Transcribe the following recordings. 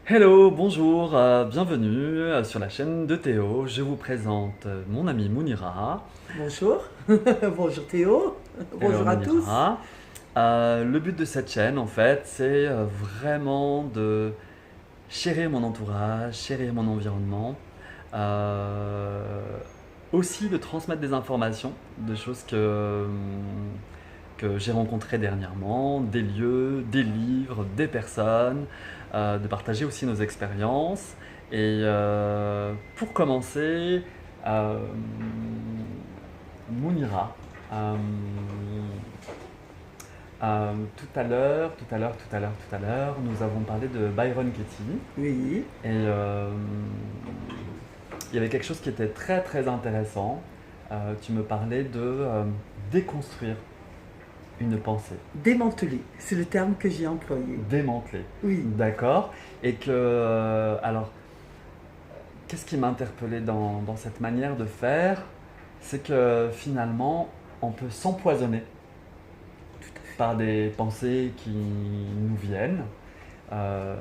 Hello, bonjour, bienvenue sur la chaîne de Théo. Je vous présente mon amie Mounira. Bonjour, bonjour Théo, Hello bonjour à tous. Mounira. Le but de cette chaîne, en fait, c'est vraiment de chérir mon entourage, chérir mon environnement. euh, Aussi de transmettre des informations, des choses que j'ai rencontrées dernièrement, des lieux, des livres, des personnes, de partager aussi nos expériences. Et pour commencer, euh, Mounira, euh, tout à l'heure, nous avons parlé de Byron Katie. Oui, Et il y avait quelque chose qui était très très intéressant. Tu me parlais de déconstruire une pensée, démantelé, c'est le terme que j'ai employé. démanteler. Oui, D'accord. Et que, alors, qu'est-ce qui m'a interpellé dans cette manière de faire? C'est que finalement, on peut s'empoisonner par des pensées qui nous viennent, euh,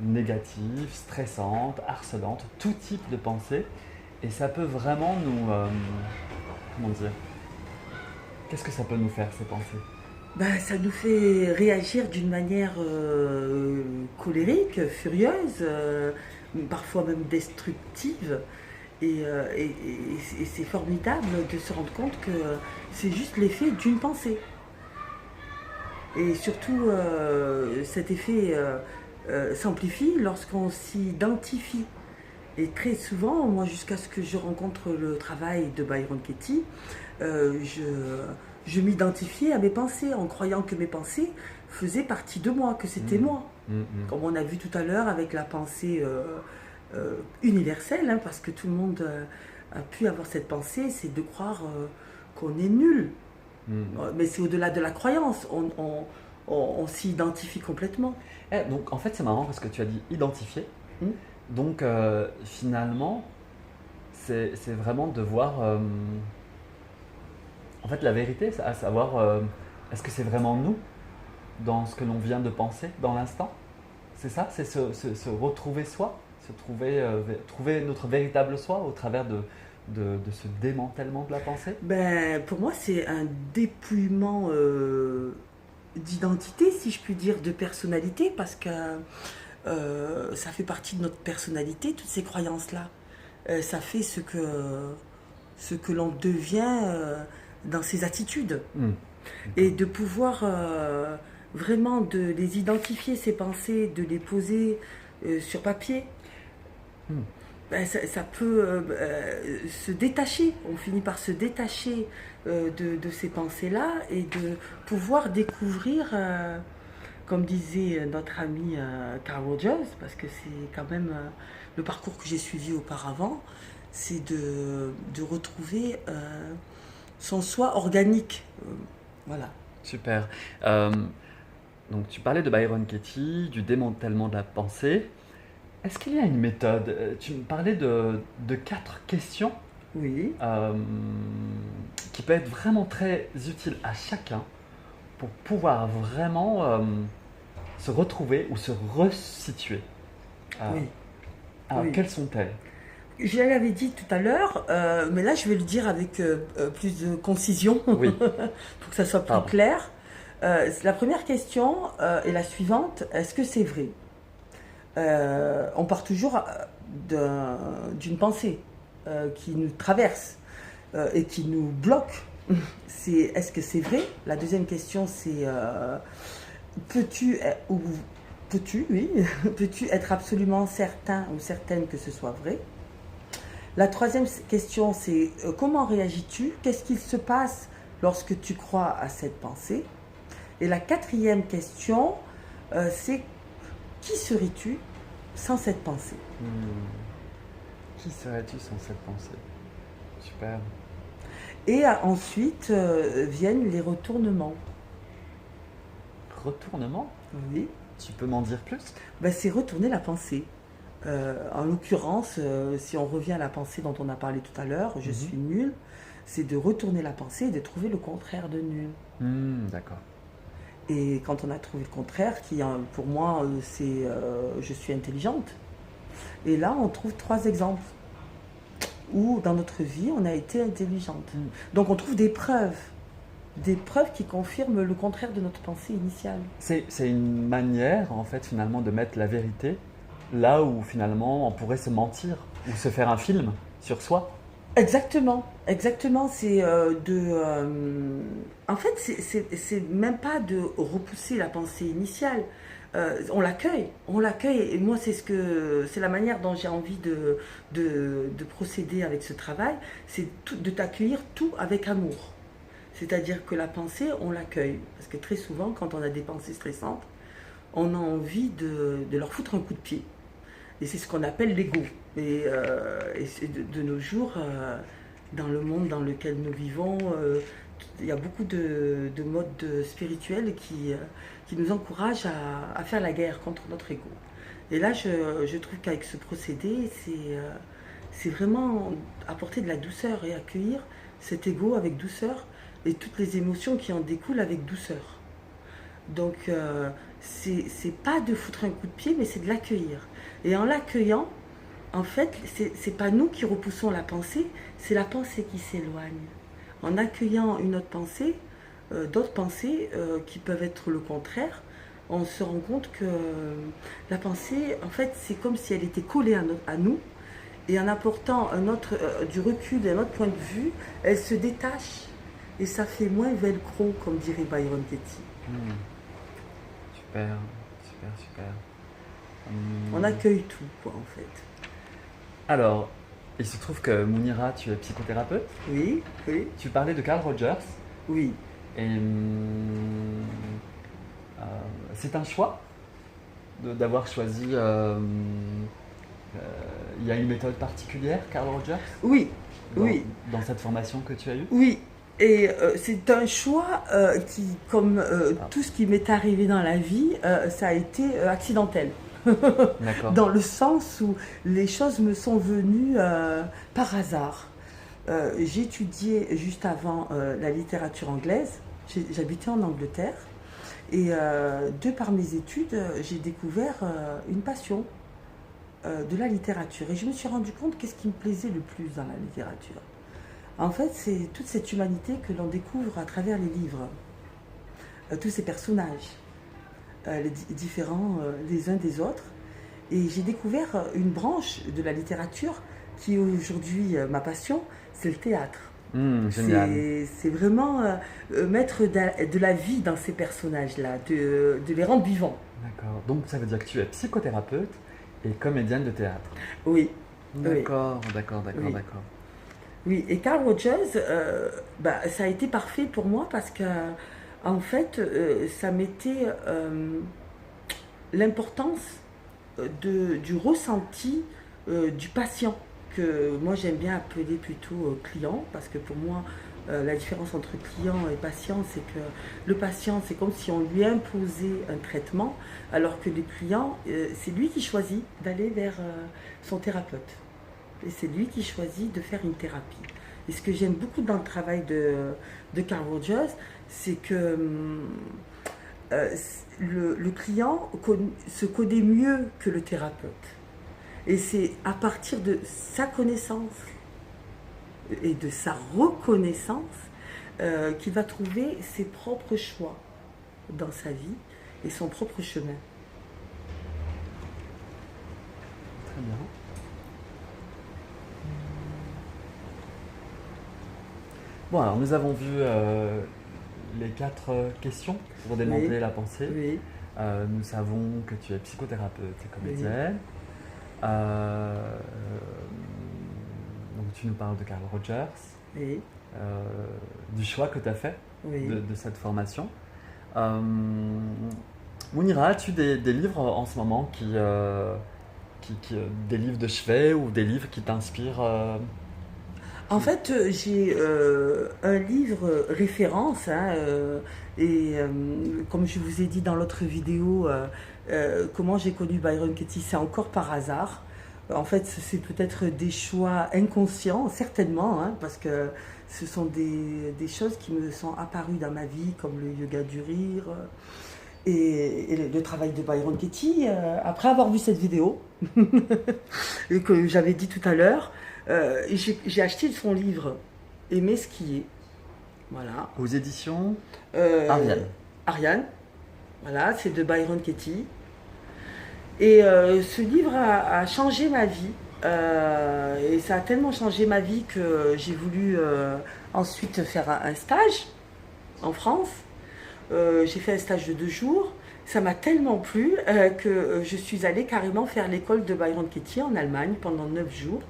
négatives, stressantes, harcelantes, tout type de pensées. Et ça peut vraiment nous... comment dire? Qu'est-ce que ça peut nous faire, ces pensées? ça nous fait réagir d'une manière colérique, furieuse, parfois même destructive. Et c'est formidable de se rendre compte que c'est juste l'effet d'une pensée. Et surtout, cet effet s'amplifie lorsqu'on s'identifie. Et très souvent, moi, jusqu'à ce que je rencontre le travail de Byron Katie, je m'identifiais à mes pensées en croyant que mes pensées faisaient partie de moi, que c'était Mm, moi. mm, mm, Comme on a vu tout à l'heure avec la pensée universelle, hein, parce que tout le monde a pu avoir cette pensée, c'est de croire qu'on est nul. mm. Mais c'est au-delà de la croyance, on s'y identifie complètement. Donc en fait c'est marrant parce que tu as dit identifier. Hmm. Donc finalement c'est vraiment de voir en fait la vérité, à savoir est-ce que c'est vraiment nous dans ce que l'on vient de penser dans l'instant? C'est ça? C'est se retrouver soi? Se trouver, trouver notre véritable soi au travers de ce démantèlement de la pensée? Pour moi, c'est un dépouillement d'identité, si je puis dire, de personnalité, parce que ça fait partie de notre personnalité, toutes ces croyances-là. Ça fait ce que l'on devient dans ses attitudes. Hmm. Et D'accord. de pouvoir vraiment de les identifier, ces pensées, de les poser sur papier, Hmm. ça peut se détacher. On finit par se détacher de ces pensées-là et de pouvoir découvrir, comme disait notre ami Carl Rogers, parce que c'est quand même le parcours que j'ai suivi auparavant, c'est de retrouver son soi organique. Voilà. Super. Euh, donc tu parlais de Byron Katie, du démantèlement de la pensée. Est-ce qu'il y a une méthode? Tu me parlais de quatre questions Oui. euh, qui peuvent être vraiment très utiles à chacun pour pouvoir vraiment se retrouver ou se resituer. Euh, Oui. alors, Oui. quelles sont-elles? Je l'avais dit tout à l'heure, mais là je vais le dire avec plus de concision pour Oui, que ça soit plus pardon. clair. La première question est la suivante, est-ce que c'est vrai? On part toujours d'une pensée qui nous traverse et qui nous bloque. C'est est-ce que c'est vrai? La deuxième question c'est peux-tu ou peux-tu, oui, peux-tu être absolument certain ou certaine que ce soit vrai? La troisième question, c'est comment réagis-tu? Qu'est-ce qu'il se passe lorsque tu crois à cette pensée? Et la quatrième question, c'est qui serais-tu sans cette pensée? Hmm. Qui serais-tu sans cette pensée? Super. Et ensuite viennent les retournements. Retournement? Oui, Tu peux m'en dire plus? c'est retourner la pensée. En l'occurrence, si on revient à la pensée dont on a parlé tout à l'heure, je Mhm. suis nul, c'est de retourner la pensée et de trouver le contraire de nul. Hmm, d'accord. Et quand on a trouvé le contraire, pour moi, je suis intelligente. Et là, on trouve 3 exemples où dans notre vie, on a été intelligente. Donc on trouve des preuves qui confirment le contraire de notre pensée initiale. C'est une manière, en fait, finalement, de mettre la vérité là où, finalement, on pourrait se mentir ou se faire un film sur soi. Exactement. C'est en fait, c'est même pas de repousser la pensée initiale. On l'accueille. Et moi, c'est la manière dont j'ai envie de procéder avec ce travail, c'est de t'accueillir tout avec amour. C'est-à-dire que la pensée, on l'accueille. Parce que très souvent, quand on a des pensées stressantes, on a envie de leur foutre un coup de pied. Et c'est ce qu'on appelle l'ego. Et de nos jours, dans le monde dans lequel nous vivons, il y a beaucoup de modes spirituels qui nous encouragent à faire la guerre contre notre ego. Et là, je trouve qu'avec ce procédé, c'est vraiment apporter de la douceur et accueillir cet ego avec douceur et toutes les émotions qui en découlent avec douceur. Donc, c'est pas de foutre un coup de pied, mais c'est de l'accueillir. Et en l'accueillant, en fait, c'est pas nous qui repoussons la pensée, c'est la pensée qui s'éloigne. En accueillant une autre pensée, d'autres pensées qui peuvent être le contraire, on se rend compte que la pensée, en fait, c'est comme si elle était collée à nous, et en apportant du recul et un autre point de vue, elle se détache, et ça fait moins velcro, comme dirait Byron Katie. Super. On accueille tout, quoi, en fait. Alors, il se trouve que Mounira, tu es psychothérapeute. Oui. Tu parlais de Carl Rogers. Oui. Et c'est un choix d'avoir choisi. Il y a une méthode particulière, Carl Rogers, Oui. Dans cette formation que tu as eue. Oui. Et c'est un choix qui, comme tout ce qui m'est arrivé dans la vie, ça a été accidentel. D'accord. Dans le sens où les choses me sont venues par hasard. J'ai étudié juste avant la littérature anglaise. J'habitais en Angleterre. Et de par mes études, j'ai découvert une passion de la littérature. Et je me suis rendu compte qu'est-ce qui me plaisait le plus dans la littérature. En fait, c'est toute cette humanité que l'on découvre à travers les livres. Tous ces personnages, différents les uns des autres. Et j'ai découvert une branche de la littérature qui est aujourd'hui ma passion, c'est le théâtre. Génial. C'est vraiment mettre de la vie dans ces personnages-là, de les rendre vivants. D'accord. Donc ça veut dire que tu es psychothérapeute et comédienne de théâtre. Oui. D'accord. Oui, et Carl Rogers, ça a été parfait pour moi parce que, en fait, ça mettait l'importance du ressenti du patient, que moi j'aime bien appeler plutôt client, parce que pour moi, la différence entre client et patient, c'est que le patient, c'est comme si on lui imposait un traitement, alors que le client, c'est lui qui choisit d'aller vers son thérapeute. Et c'est lui qui choisit de faire une thérapie. Et ce que j'aime beaucoup dans le travail de Carl Rogers, c'est que le client se connaît mieux que le thérapeute. Et c'est à partir de sa connaissance et de sa reconnaissance qu'il va trouver ses propres choix dans sa vie et son propre chemin. Très bien. Bon, alors nous avons vu les 4 questions pour démanteler la pensée. Oui. Nous savons que tu es psychothérapeute et comédienne. Donc tu nous parles de Carl Rogers, du choix que tu as fait de cette formation. Mounira, as-tu des livres en ce moment des livres de chevet ou des livres qui t'inspirent En fait, j'ai un livre référence, et comme je vous ai dit dans l'autre vidéo, comment j'ai connu Byron Katie, c'est encore par hasard. En fait, c'est peut-être des choix inconscients, certainement, hein, parce que ce sont des choses qui me sont apparues dans ma vie, comme le yoga du rire et le travail de Byron Katie. Après avoir vu cette vidéo, et que j'avais dit tout à l'heure, j'ai acheté son livre Aimer skier. Voilà. Aux éditions Ariane. Ariane. Voilà, c'est de Byron Katie. Et ce livre a changé ma vie. Et ça a tellement changé ma vie que j'ai voulu ensuite faire un stage en France. J'ai fait un stage de 2 jours. Ça m'a tellement plu que je suis allée carrément faire l'école de Byron Katie en Allemagne pendant 9 jours.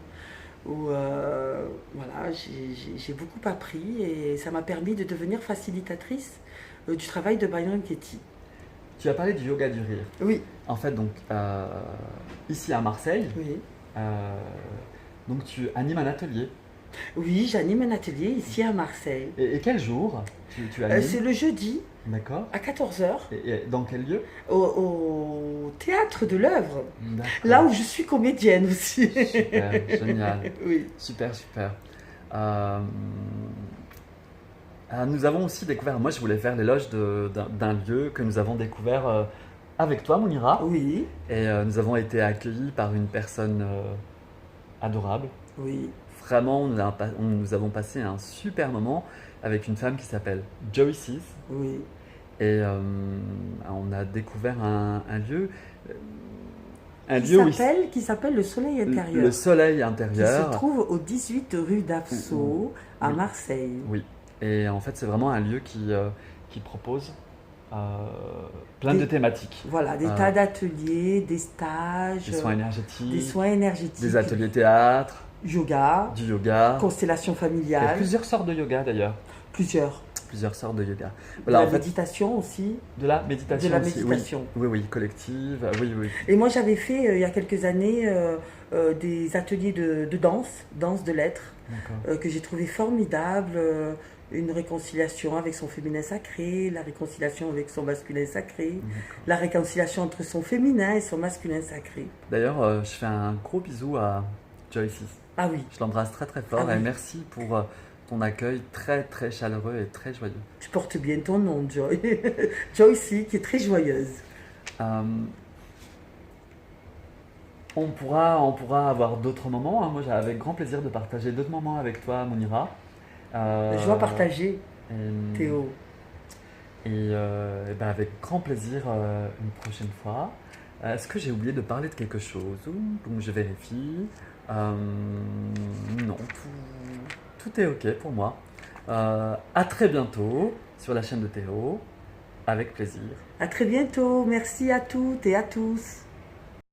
Où voilà, j'ai beaucoup appris et ça m'a permis de devenir facilitatrice du travail de Byron Katie. Tu as parlé du yoga du rire. Oui. En fait, donc, ici à Marseille, Oui. Donc tu animes un atelier. Oui, j'anime un atelier ici à Marseille. Et quel jour tu animes? C'est le jeudi. D'accord. À 14h. Et dans quel lieu? Au théâtre de l'œuvre. D'accord. Là où je suis comédienne aussi. Super, génial. Oui. Super. Nous avons aussi découvert, moi je voulais faire l'éloge d'un lieu que nous avons découvert avec toi, Mounira. Oui. Et nous avons été accueillis par une personne adorable. Oui. Vraiment, nous avons passé un super moment avec une femme qui s'appelle Joyces. Oui. Et on a découvert un lieu. Qui s'appelle le Soleil Intérieur. Le Soleil Intérieur. Qui se trouve au 18 rue d'Avsaux, à Marseille. Oui. Et en fait, c'est vraiment un lieu qui propose plein de thématiques. Voilà, des tas d'ateliers, des stages, des soins énergétiques, des ateliers théâtre, du yoga, constellation familiale. Il y a plusieurs sortes de yoga d'ailleurs. Plusieurs sortes de yoga. Voilà, de la méditation aussi. De la méditation. De la méditation. Oui, collective. Oui. Et moi, j'avais fait il y a quelques années des ateliers de danse de l'être, que j'ai trouvé formidable. Une réconciliation avec son féminin sacré, la réconciliation avec son masculin sacré, la réconciliation entre son féminin et son masculin sacré. D'ailleurs, je fais un gros bisou à Joyces. Ah oui. Je l'embrasse très fort et merci pour ton accueil très chaleureux et très joyeux. Tu portes bien ton nom, Joy. Joyce, qui est très joyeuse. On pourra avoir d'autres moments. Hein. Moi, j'ai avec grand plaisir de partager d'autres moments avec toi, Mounira. Je vais partager, Théo. Et avec grand plaisir une prochaine fois. Est-ce que j'ai oublié de parler de quelque chose? Donc je vérifie. Non, tout est ok pour moi. À très bientôt sur la chaîne de Théo. Avec plaisir. À très bientôt. Merci à toutes et à tous.